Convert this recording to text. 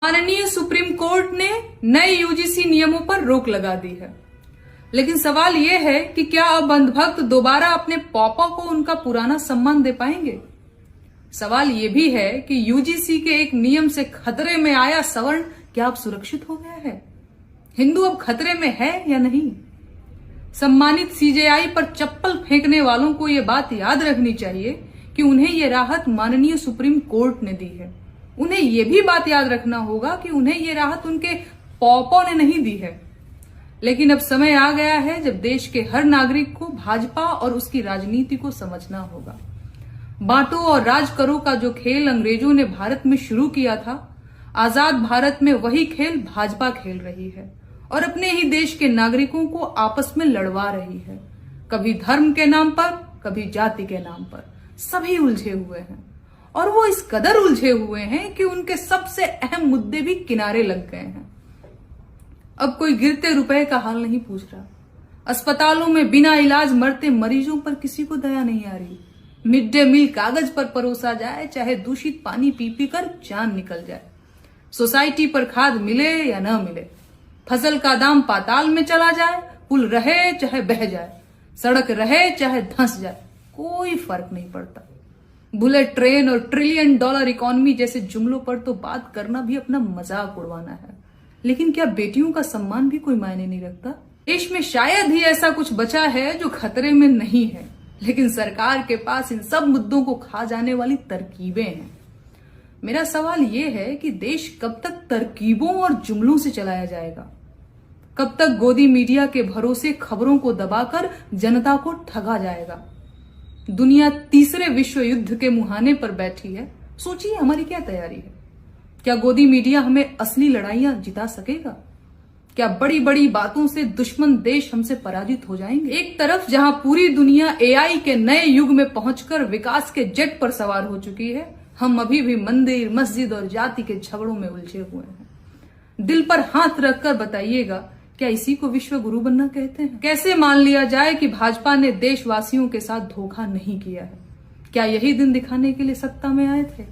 माननीय supreme court ने नए यूजीसी नियमों पर रोक लगा दी है, लेकिन सवाल यह है कि क्या अब अंधभक्त दोबारा अपने पापा को उनका पुराना सम्मान दे पाएंगे। सवाल यह भी है कि यूजीसी के एक नियम से खतरे में आया सवर्ण क्या अब सुरक्षित हो गया है। हिंदू अब खतरे में है या नहीं। सम्मानित सीजेआई पर चप्पल फेंकने वालों को यह बात याद रखनी चाहिए कि उन्हें यह राहत माननीय सुप्रीम कोर्ट ने दी है। उन्हें यह भी बात याद रखना होगा कि उन्हें यह राहत उनके पॉपों ने नहीं दी है। लेकिन अब समय आ गया है जब देश के हर नागरिक को भाजपा और उसकी राजनीति को समझना होगा। बांटो और राज करो का जो खेल अंग्रेजों ने भारत में शुरू किया था, आजाद भारत में वही खेल भाजपा खेल रही है और अपने ही देश के नागरिकों को आपस में लड़वा रही है। कभी धर्म के नाम पर, कभी जाति के नाम पर, सभी उलझे हुए हैं और वो इस कदर उलझे हुए हैं कि उनके सबसे अहम मुद्दे भी किनारे लग गए हैं। अब कोई गिरते रुपए का हाल नहीं पूछ रहा। अस्पतालों में बिना इलाज मरते मरीजों पर किसी को दया नहीं आ रही। मिड डे मील कागज पर परोसा जाए, चाहे दूषित पानी पी पी कर जान निकल जाए। सोसाइटी पर खाद मिले या न मिले, फसल का दाम पाताल में चला जाए, पुल रहे चाहे बह जाए, सड़क रहे चाहे धंस जाए, कोई फर्क नहीं पड़ता। बुलेट ट्रेन और ट्रिलियन डॉलर इकोनॉमी जैसे जुमलों पर तो बात करना भी अपना मजाक उड़वाना है, लेकिन क्या बेटियों का सम्मान भी कोई मायने नहीं रखता। देश में शायद ही ऐसा कुछ बचा है जो खतरे में नहीं है, लेकिन सरकार के पास इन सब मुद्दों को खा जाने वाली तरकीबें हैं। मेरा सवाल यह है कि देश कब तक तरकीबों और जुमलों से चलाया जाएगा। कब तक गोदी मीडिया के भरोसे खबरों को दबाकर जनता को ठगा जाएगा। दुनिया तीसरे विश्व युद्ध के मुहाने पर बैठी है, सोचिए हमारी क्या तैयारी है। क्या गोदी मीडिया हमें असली लड़ाइयां जिता सकेगा? क्या बड़ी बड़ी बातों से दुश्मन देश हमसे पराजित हो जाएंगे? एक तरफ जहां पूरी दुनिया एआई के नए युग में पहुंचकर विकास के जेट पर सवार हो चुकी है, हम अभी भी मंदिर, मस्जिद और जाति के झगड़ों में उलझे हुए हैं। दिल पर हाथ रखकर बताइएगा, क्या इसी को विश्व गुरु बनना कहते हैं? कैसे मान लिया जाए कि भाजपा ने देशवासियों के साथ धोखा नहीं किया है? क्या यही दिन दिखाने के लिए सत्ता में आए थे?